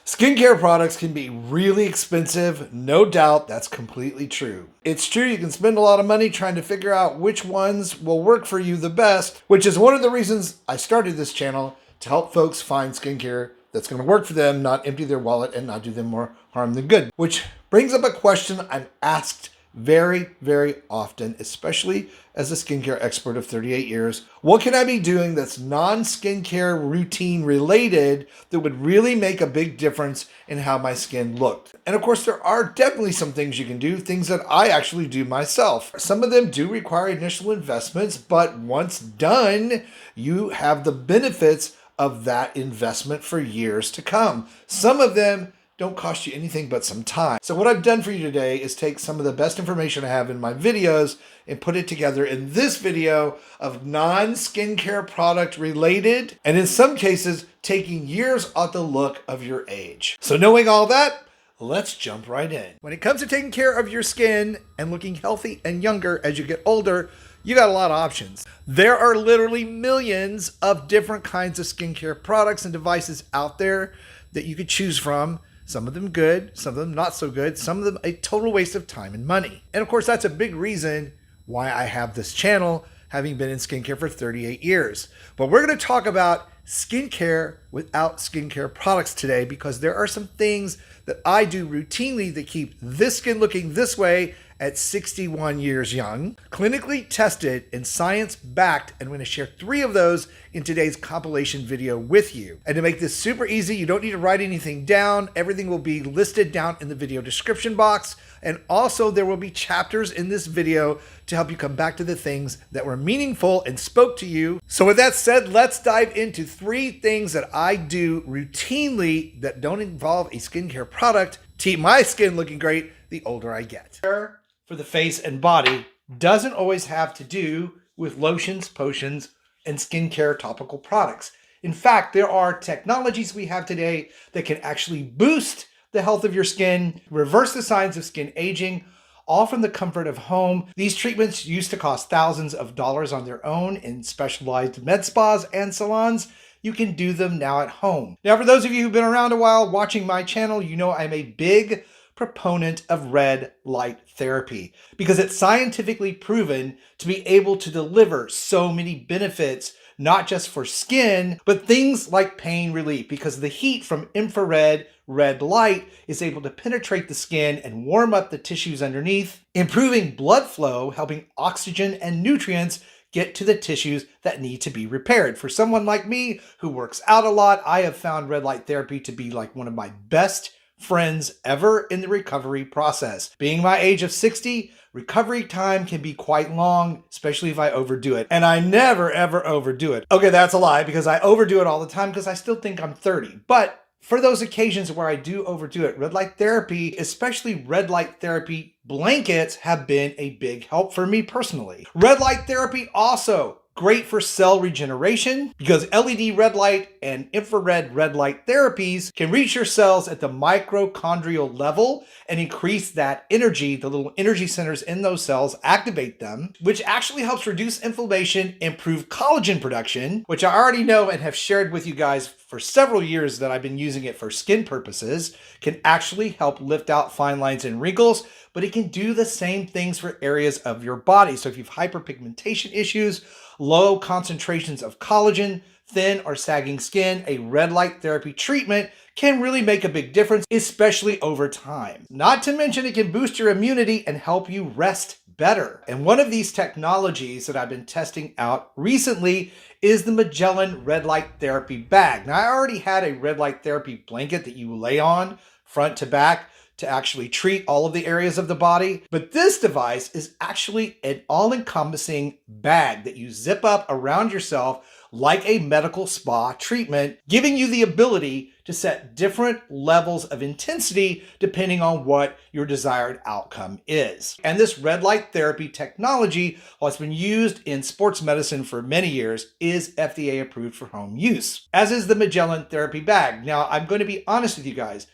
Skincare products can be really expensive, no doubt. That's completely true. It's true you can spend a lot of money trying to figure out which ones will work for you the best, which is one of the reasons I started this channel, to help folks find skincare that's going to work for them, not empty their wallet and not do them more harm than good. Which brings up a question I'm asked very, very often, especially as a skincare expert of 38 years. What can I be doing that's non-skincare routine related that would really make a big difference in how my skin looked? And of course, there are definitely some things you can do, things that I actually do myself. Some of them do require initial investments, but once done, you have the benefits of that investment for years to come. Some of them don't cost you anything but some time. So what I've done for you today is take some of the best information I have in my videos and put it together in this video of non-skincare product related, and in some cases, taking years off the look of your age. So knowing all that, let's jump right in. When it comes to taking care of your skin and looking healthy and younger as you get older, you got a lot of options. There are literally millions of different kinds of skincare products and devices out there that you could choose from. Some of them good, some of them not so good, some of them a total waste of time and money. And of course, that's a big reason why I have this channel, having been in skincare for 38 years. But we're going to talk about skincare without skincare products today, because there are some things that I do routinely that keep this skin looking this way at 61 years young, clinically tested and science-backed, and I'm going to share 3 of those in today's compilation video with you. And to make this super easy, you don't need to write anything down. Everything will be listed down in the video description box, and also there will be chapters in this video to help you come back to the things that were meaningful and spoke to you. So with that said, let's dive into 3 things that I do routinely that don't involve a skincare product to keep my skin looking great the older I get. For the face and body doesn't always have to do with lotions, potions, and skincare topical products. In fact, there are technologies we have today that can actually boost the health of your skin, reverse the signs of skin aging, all from the comfort of home. These treatments used to cost thousands of dollars on their own in specialized med spas and salons. You can do them now at home. Now, for those of you who've been around a while watching my channel, you know I'm a big proponent of red light therapy because it's scientifically proven to be able to deliver so many benefits, not just for skin, but things like pain relief, because the heat from infrared red light is able to penetrate the skin and warm up the tissues underneath, improving blood flow, helping oxygen and nutrients get to the tissues that need to be repaired. For someone like me who works out a lot, I have found red light therapy to be like one of my best friends ever in the recovery process. Being my age of 60, recovery time can be quite long, especially if I overdo it. And I never, ever overdo it. Okay, that's a lie, because I overdo it all the time because I still think I'm 30. But for those occasions where I do overdo it, red light therapy, especially red light therapy blankets, have been a big help for me personally. Red light therapy also great for cell regeneration, because LED red light and infrared red light therapies can reach your cells at the mitochondrial level and increase that energy. The little energy centers in those cells activate them, which actually helps reduce inflammation, improve collagen production, which I already know and have shared with you guys for several years that I've been using it for skin purposes, can actually help lift out fine lines and wrinkles, but it can do the same things for areas of your body. So if you have hyperpigmentation issues, low concentrations of collagen, thin or sagging skin, a red light therapy treatment can really make a big difference, especially over time. Not to mention it can boost your immunity and help you rest better. And one of these technologies that I've been testing out recently is the MEGELIN red light therapy bag. Now, I already had a red light therapy blanket that you lay on front to back to actually treat all of the areas of the body. But this device is actually an all-encompassing bag that you zip up around yourself like a medical spa treatment, giving you the ability to set different levels of intensity depending on what your desired outcome is. And this red light therapy technology, while it's been used in sports medicine for many years, is FDA approved for home use, as is the MEGELIN therapy bag. Now, I'm going to be honest with you guys.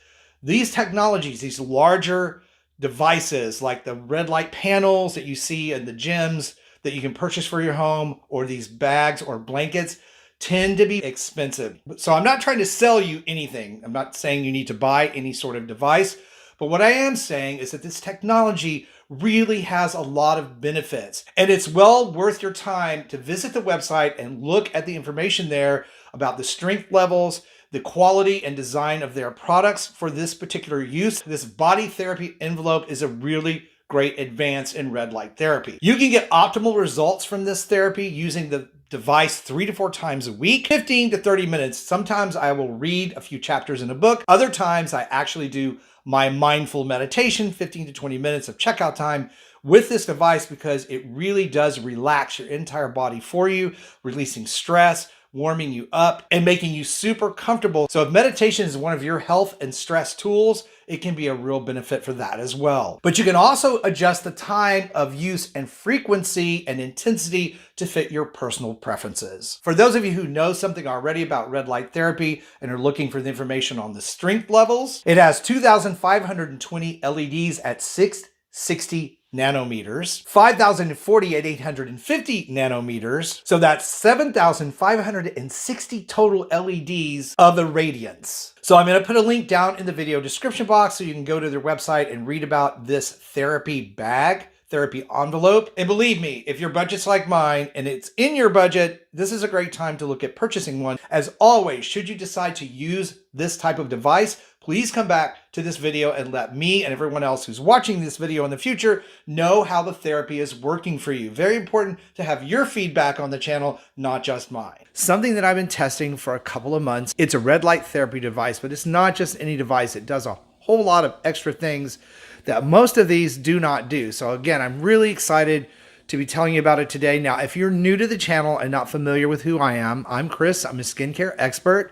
These technologies, these larger devices like the red light panels that you see in the gyms that you can purchase for your home, or these bags or blankets, tend to be expensive. So I'm not trying to sell you anything. I'm not saying you need to buy any sort of device. But what I am saying is that this technology really has a lot of benefits, and it's well worth your time to visit the website and look at the information there about the strength levels, the quality and design of their products for this particular use. This body therapy envelope is a really great advance in red light therapy. You can get optimal results from this therapy using the device 3 to 4 times a week, 15 to 30 minutes. Sometimes I will read a few chapters in a book. Other times I actually do my mindful meditation, 15 to 20 minutes of checkout time with this device, because it really does relax your entire body for you, releasing stress, warming you up, and making you super comfortable. So if meditation is one of your health and stress tools, it can be a real benefit for that as well. But you can also adjust the time of use and frequency and intensity to fit your personal preferences. For those of you who know something already about red light therapy and are looking for the information on the strength levels, it has 2,520 LEDs at 660 nanometers, 5,040 at 850 nanometers. So that's 7,560 total LEDs of the radiance. So I'm going to put a link down in the video description box so you can go to their website and read about this therapy bag, therapy envelope. And believe me, if your budget's like mine and it's in your budget, this is a great time to look at purchasing one. As always, should you decide to use this type of device, please come back to this video and let me and everyone else who's watching this video in the future know how the therapy is working for you. Very important to have your feedback on the channel, not just mine. Something that I've been testing for a couple of months, it's a red light therapy device, but it's not just any device. It does a whole lot of extra things that most of these do not do. So again, I'm really excited to be telling you about it today. Now, if you're new to the channel and not familiar with who I am, I'm Chris. I'm a skincare expert.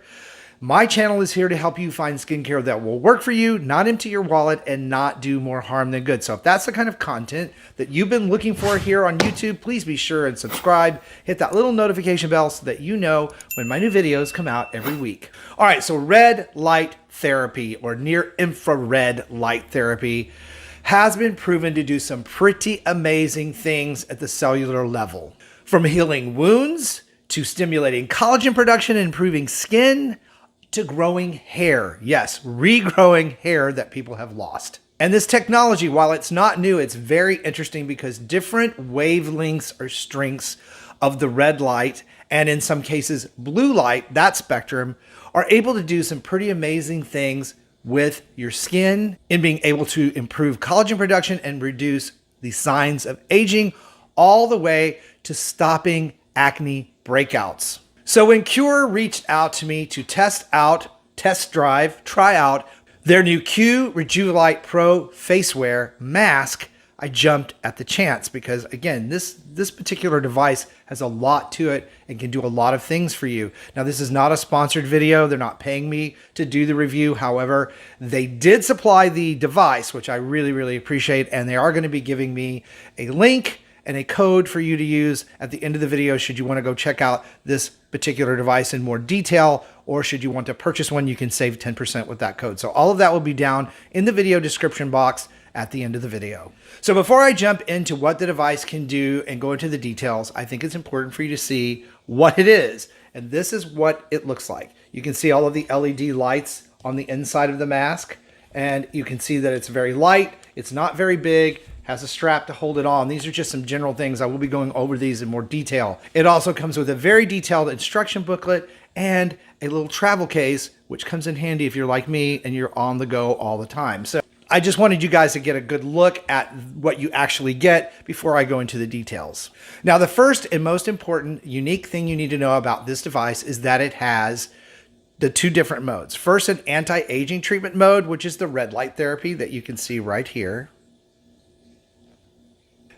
My channel is here to help you find skincare that will work for you, not empty your wallet, and not do more harm than good. So if that's the kind of content that you've been looking for here on YouTube, please be sure and subscribe. Hit that little notification bell so that you know when my new videos come out every week. All right, so red light therapy or near infrared light therapy has been proven to do some pretty amazing things at the cellular level. From healing wounds, to stimulating collagen production and improving skin, to growing hair. Yes, regrowing hair that people have lost. And this technology, while it's not new, it's very interesting because different wavelengths or strengths of the red light, and in some cases blue light, that spectrum, are able to do some pretty amazing things with your skin in being able to improve collagen production and reduce the signs of aging, all the way to stopping acne breakouts. So when QURE reached out to me to try out their new Redilght Pro Facewear mask, I jumped at the chance because, again, this particular device has a lot to it and can do a lot of things for you. Now, this is not a sponsored video. They're not paying me to do the review. However, they did supply the device, which I really, really appreciate, and they are going to be giving me a link and a code for you to use at the end of the video should you want to go check out this particular device in more detail, or should you want to purchase one, you can save 10% with that code. So all of that will be down in the video description box at the end of the video. So before I jump into what the device can do and go into the details, I think it's important for you to see what it is. And this is what it looks like. You can see all of the LED lights on the inside of the mask, and you can see that it's very light. It's not very big. Has a strap to hold it on. These are just some general things. I will be going over these in more detail. It also comes with a very detailed instruction booklet and a little travel case, which comes in handy if you're like me and you're on the go all the time. So I just wanted you guys to get a good look at what you actually get before I go into the details. Now, the first and most important unique thing you need to know about this device is that it has the 2 different modes. First, an anti-aging treatment mode, which is the red light therapy that you can see right here.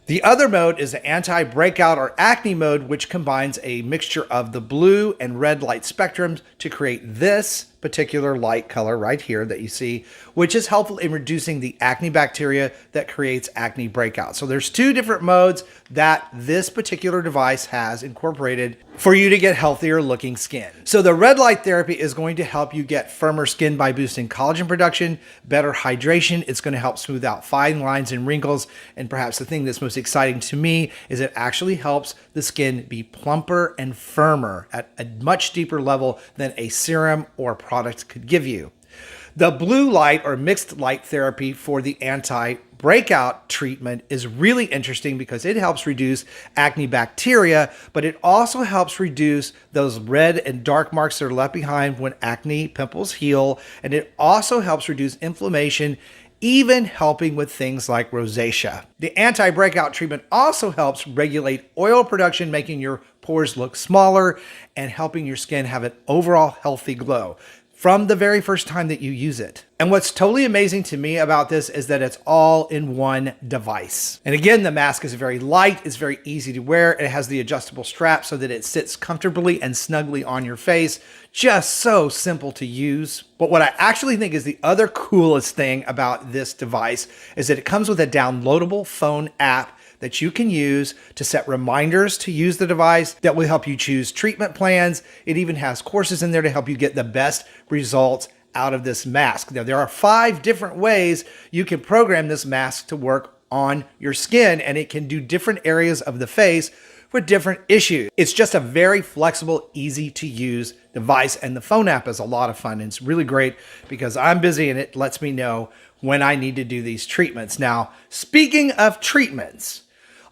The other mode is the anti-breakout or acne mode, which combines a mixture of the blue and red light spectrums to create this particular light color right here that you see, which is helpful in reducing the acne bacteria that creates acne breakouts. So there's two different modes that this particular device has incorporated for you to get healthier looking skin. So the red light therapy is going to help you get firmer skin by boosting collagen production, better hydration. It's going to help smooth out fine lines and wrinkles. And perhaps the thing that's most exciting to me is it actually helps the skin be plumper and firmer at a much deeper level than a serum or product could give you. The blue light or mixed light therapy for the anti-breakout treatment is really interesting because it helps reduce acne bacteria, but it also helps reduce those red and dark marks that are left behind when acne pimples heal. And it also helps reduce inflammation, even helping with things like rosacea. The anti-breakout treatment also helps regulate oil production, making your pores look smaller and helping your skin have an overall healthy glow from the very first time that you use it. And what's totally amazing to me about this is that it's all in one device. And again, the mask is very light, it's very easy to wear, and it has the adjustable strap so that it sits comfortably and snugly on your face. Just so simple to use. But what I actually think is the other coolest thing about this device is that it comes with a downloadable phone app that you can use to set reminders to use the device that will help you choose treatment plans. It even has courses in there to help you get the best results out of this mask. Now, there are 5 different ways you can program this mask to work on your skin, and it can do different areas of the face for different issues. It's just a very flexible, easy to use device, and the phone app is a lot of fun. And it's really great because I'm busy and it lets me know when I need to do these treatments. Now, speaking of treatments,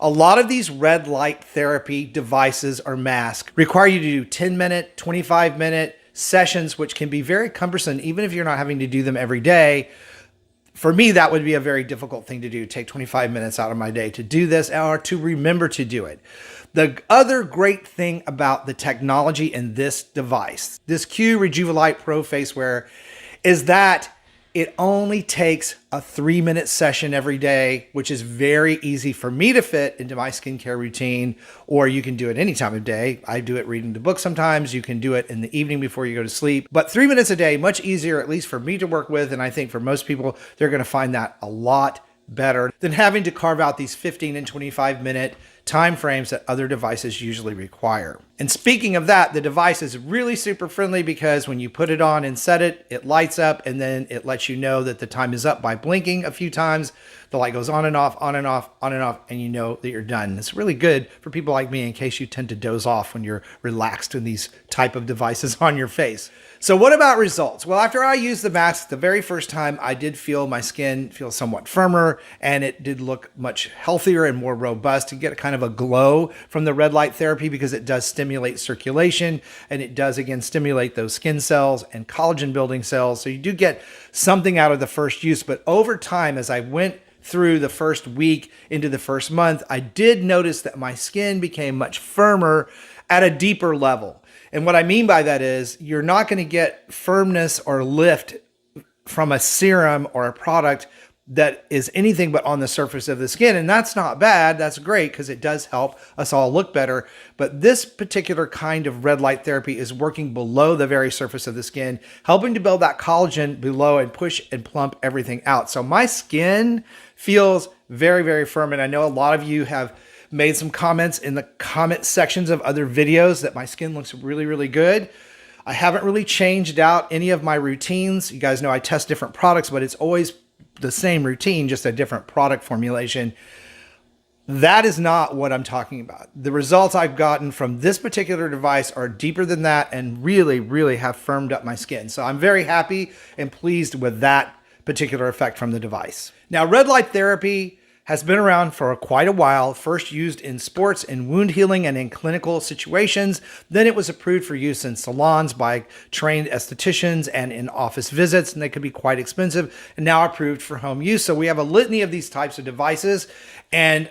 a lot of these red light therapy devices or masks require you to do 10-minute, 25-minute sessions, which can be very cumbersome, even if you're not having to do them every day. For me, that would be a very difficult thing to do, take 25 minutes out of my day to do this or to remember to do it. The other great thing about the technology in this device, this QURE Redilght Pro Facewear, is that it only takes a 3-minute session every day, which is very easy for me to fit into my skincare routine, or you can do it any time of day. I do it reading the book sometimes. You can do it in the evening before you go to sleep. But 3 minutes a day, much easier, at least for me to work with. And I think for most people, they're going to find that a lot better than having to carve out these 15 and 25-minute time frames that other devices usually require. And speaking of that, the device is really super friendly because when you put it on and set it, it lights up and then it lets you know that the time is up by blinking a few times. The light goes on and off, on and off, on and off, and you know that you're done. It's really good for people like me in case you tend to doze off when you're relaxed in these type of devices on your face. So what about results? Well, after I used the mask the very first time, I did feel my skin feel somewhat firmer and it did look much healthier and more robust. You get kind of a glow from the red light therapy because it does stimulate circulation and it does again stimulate those skin cells and collagen building cells. So you do get something out of the first use, but over time as I went through the first week into the first month, I did notice that my skin became much firmer at a deeper level. And what I mean by that is you're not going to get firmness or lift from a serum or a product that is anything but on the surface of the skin. And that's not bad. That's great because it does help us all look better. But this particular kind of red light therapy is working below the very surface of the skin, helping to build that collagen below and push and plump everything out. So my skin feels very, very firm. And I know a lot of you have made some comments in the comment sections of other videos that my skin looks really, really good. I haven't really changed out any of my routines. You guys know I test different products, but it's always the same routine, just a different product formulation. That is not what I'm talking about. The results I've gotten from this particular device are deeper than that and really, really have firmed up my skin. So I'm very happy and pleased with that particular effect from the device. Now, red light therapy has been around for quite a while, first used in sports and wound healing and in clinical situations. Then it was approved for use in salons by trained estheticians and in office visits, and they could be quite expensive, and now approved for home use. So we have a litany of these types of devices, and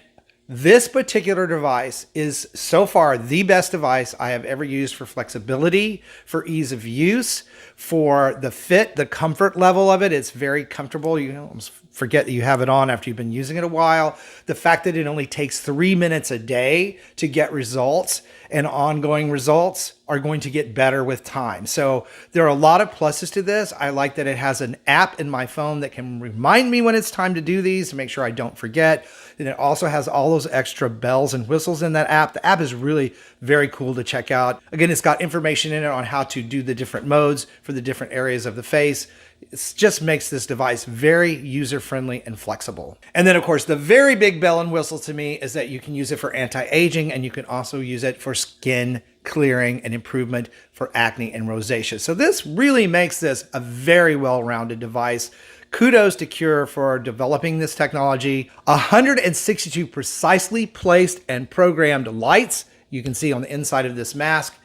this particular device is so far the best device I have ever used for flexibility, for ease of use, for the fit, the comfort level of it. It's very comfortable. You almost forget that you have it on after you've been using it a while. The fact that it only takes 3 minutes a day to get results and ongoing results are going to get better with time. So there are a lot of pluses to this. I like that it has an app in my phone that can remind me when it's time to do these to make sure I don't forget. And it also has all those extra bells and whistles in that app. The app is really very cool to check out. Again, it's got information in it on how to do the different modes for the different areas of the face. It just makes this device very user-friendly and flexible. And then, of course, the very big bell and whistle to me is that you can use it for anti-aging, and you can also use it for skin clearing and improvement for acne and rosacea. So this really makes this a very well-rounded device. Kudos to QURE for developing this technology. 162 precisely placed and programmed lights you can see on the inside of this mask.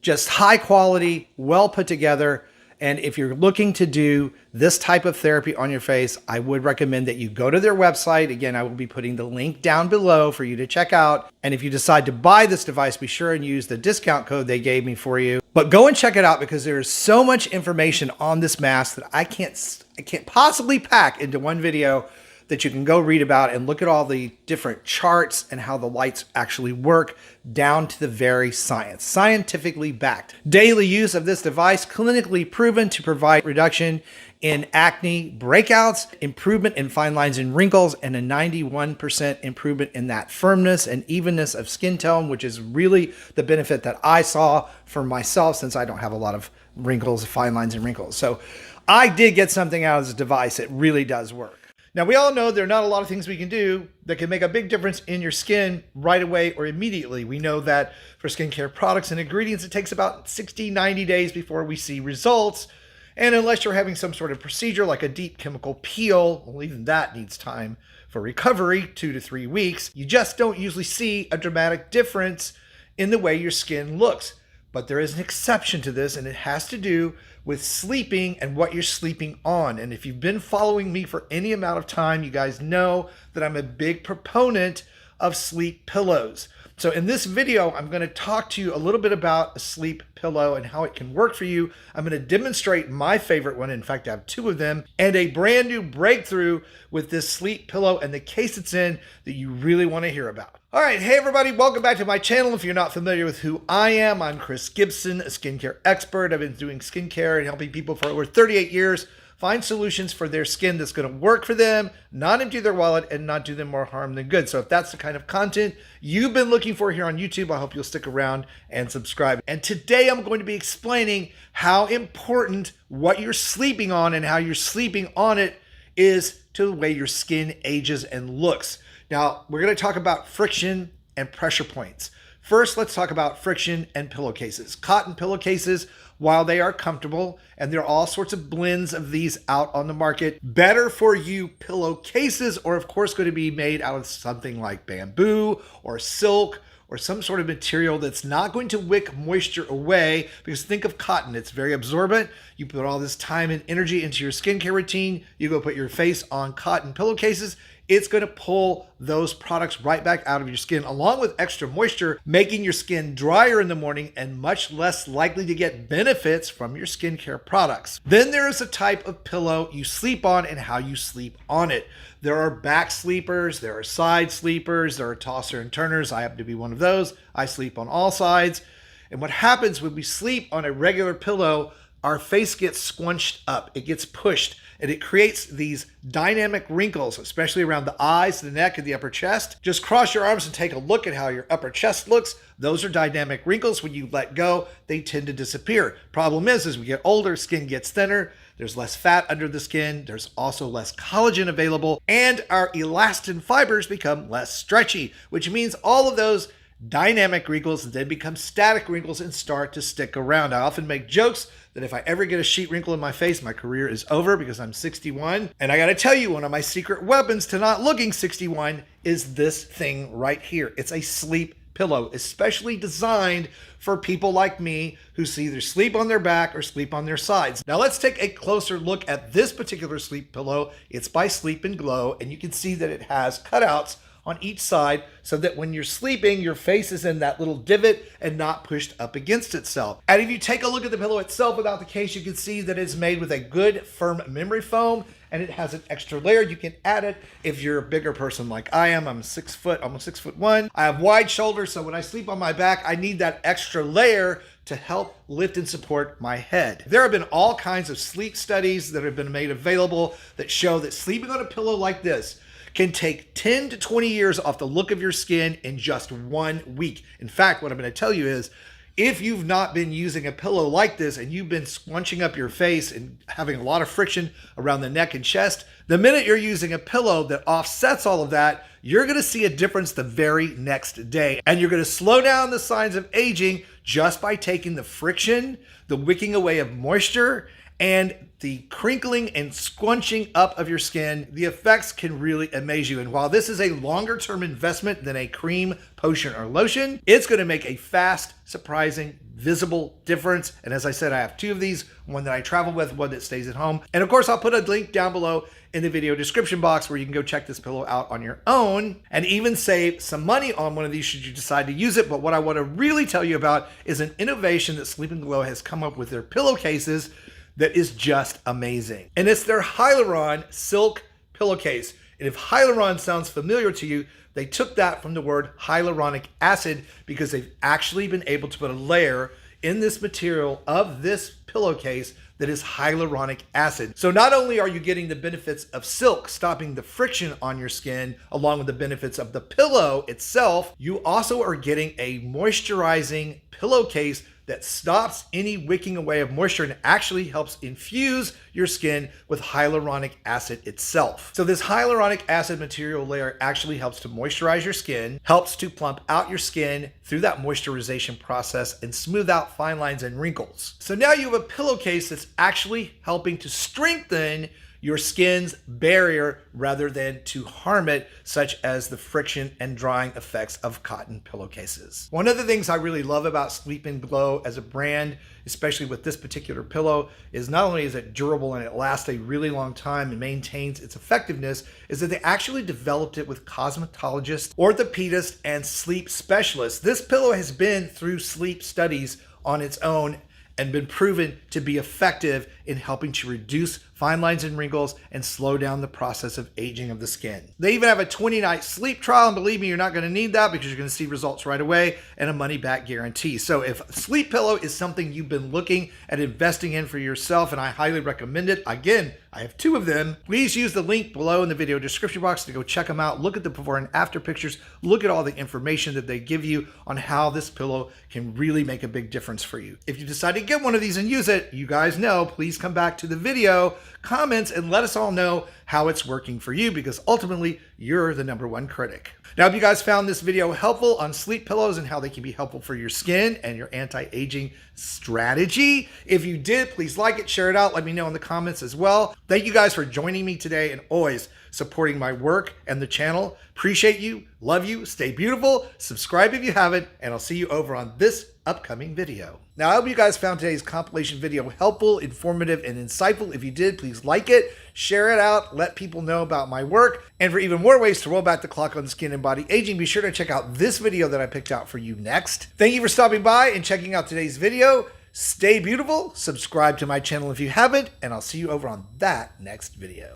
Just high quality, well put together. And if you're looking to do this type of therapy on your face, I would recommend that you go to their website. Again, I will be putting the link down below for you to check out. And if you decide to buy this device, be sure and use the discount code they gave me for you. But go and check it out because there is so much information on this mask that I can't possibly pack into one video that you can go read about and look at all the different charts and how the lights actually work down to the very science. Scientifically backed. Daily use of this device, clinically proven to provide reduction in acne breakouts, improvement in fine lines and wrinkles, and a 91% improvement in that firmness and evenness of skin tone, which is really the benefit that I saw for myself since I don't have a lot of wrinkles, fine lines and wrinkles. So I did get something out of this device. It really does work. Now, we all know there are not a lot of things we can do that can make a big difference in your skin right away or immediately. We know that for skincare products and ingredients, it takes about 60, 90 days before we see results. And unless you're having some sort of procedure like a deep chemical peel, well, even that needs time for recovery, 2 to 3 weeks, you just don't usually see a dramatic difference in the way your skin looks. But there is an exception to this, and it has to do with sleeping and what you're sleeping on. And if you've been following me for any amount of time, you guys know that I'm a big proponent of sleep pillows. So in this video, I'm going to talk to you a little bit about a sleep pillow and how it can work for you. I'm going to demonstrate my favorite one. In fact, I have 2 of them, and a brand new breakthrough with this sleep pillow and the case it's in that you really want to hear about. All right, hey everybody, welcome back to my channel. If you're not familiar with who I am, I'm Chris Gibson, a skincare expert. I've been doing skincare and helping people for over 38 years find solutions for their skin that's going to work for them, not empty their wallet, and not do them more harm than good. So if that's the kind of content you've been looking for here on YouTube, I hope you'll stick around and subscribe. And today I'm going to be explaining how important what you're sleeping on and how you're sleeping on it is to the way your skin ages and looks. Now, we're going to talk about friction and pressure points. First, let's talk about friction and pillowcases. Cotton pillowcases, while they are comfortable, and there are all sorts of blends of these out on the market, better for you pillowcases are of course going to be made out of something like bamboo or silk or some sort of material that's not going to wick moisture away, because think of cotton, it's very absorbent. You put all this time and energy into your skincare routine, you go put your face on cotton pillowcases, it's going to pull those products right back out of your skin, along with extra moisture, making your skin drier in the morning and much less likely to get benefits from your skincare products. Then there is a type of pillow you sleep on and how you sleep on it. There are back sleepers, there are side sleepers, there are tosser and turners. I happen to be one of those. I sleep on all sides. And what happens when we sleep on a regular pillow, our face gets squunched up, it gets pushed, and it creates these dynamic wrinkles, especially around the eyes, the neck, and the upper chest. Just cross your arms and take a look at how your upper chest looks. Those are dynamic wrinkles. When you let go, they tend to disappear. Problem is, as we get older, skin gets thinner, there's less fat under the skin, there's also less collagen available, and our elastin fibers become less stretchy, which means all of those dynamic wrinkles then become static wrinkles and start to stick around. I often make jokes that if I ever get a sheet wrinkle in my face, my career is over because I'm 61. And I got to tell you, one of my secret weapons to not looking 61 is this thing right here. It's a sleep pillow, especially designed for people like me who either sleep on their back or sleep on their sides. Now let's take a closer look at this particular sleep pillow. It's by Sleep&Glow, and you can see that it has cutouts on each side so that when you're sleeping, your face is in that little divot and not pushed up against itself. And if you take a look at the pillow itself without the case, you can see that it's made with a good firm memory foam, and it has an extra layer. You can add it if you're a bigger person like I am. I'm 6 foot, almost 6'1". I have wide shoulders, so when I sleep on my back, I need that extra layer to help lift and support my head. There have been all kinds of sleep studies that have been made available that show that sleeping on a pillow like this can take 10 to 20 years off the look of your skin in just 1 week. In fact, what I'm going to tell you is, if you've not been using a pillow like this and you've been scrunching up your face and having a lot of friction around the neck and chest, the minute you're using a pillow that offsets all of that, you're going to see a difference the very next day. And you're going to slow down the signs of aging just by taking the friction, the wicking away of moisture, and the crinkling and scrunching up of your skin. The effects can really amaze you. And while this is a longer term investment than a cream, potion, or lotion, it's going to make a fast, surprising, visible difference. And as I said, I have 2 of these, one that I travel with, one that stays at home. And of course, I'll put a link down below in the video description box where you can go check this pillow out on your own and even save some money on one of these should you decide to use it. But what I want to really tell you about is an innovation that Sleep&Glow has come up with their pillowcases that is just amazing. And it's their Hyaluron silk pillowcase. And if Hyaluron sounds familiar to you, they took that from the word hyaluronic acid because they've actually been able to put a layer in this material of this pillowcase that is hyaluronic acid. So not only are you getting the benefits of silk, stopping the friction on your skin, along with the benefits of the pillow itself, you also are getting a moisturizing pillowcase that stops any wicking away of moisture and actually helps infuse your skin with hyaluronic acid itself. So this hyaluronic acid material layer actually helps to moisturize your skin, helps to plump out your skin through that moisturization process and smooth out fine lines and wrinkles. So now you have a pillowcase that's actually helping to strengthen your skin's barrier rather than to harm it, such as the friction and drying effects of cotton pillowcases. One of the things I really love about Sleep&Glow as a brand, especially with this particular pillow, is not only is it durable and it lasts a really long time and maintains its effectiveness, is that they actually developed it with cosmetologists, orthopedists, and sleep specialists. This pillow has been through sleep studies on its own and been proven to be effective in helping to reduce fine lines and wrinkles and slow down the process of aging of the skin. They even have a 20-night sleep trial, and believe me, you're not going to need that because you're going to see results right away and a money-back guarantee. So if a sleep pillow is something you've been looking at investing in for yourself, and I highly recommend it, again, I have 2 of them. Please use the link below in the video description box to go check them out. Look at the before and after pictures. Look at all the information that they give you on how this pillow can really make a big difference for you. If you decide to get one of these and use it, you guys know, please come back to the video, comments, and let us all know how it's working for you, because ultimately you're the #1 critic. Now, if you guys found this video helpful on sleep pillows and how they can be helpful for your skin and your anti-aging strategy, if you did, please like it, share it out, let me know in the comments as well. Thank you guys for joining me today and always supporting my work and the channel. Appreciate you, love you, stay beautiful, subscribe if you haven't, and I'll see you over on this upcoming video. Now, I hope you guys found today's compilation video helpful, informative, and insightful. If you did, please like it, share it out, let people know about my work. And for even more ways to roll back the clock on skin and body aging, be sure to check out this video that I picked out for you next. Thank you for stopping by and checking out today's video. Stay beautiful, subscribe to my channel if you haven't, and I'll see you over on that next video.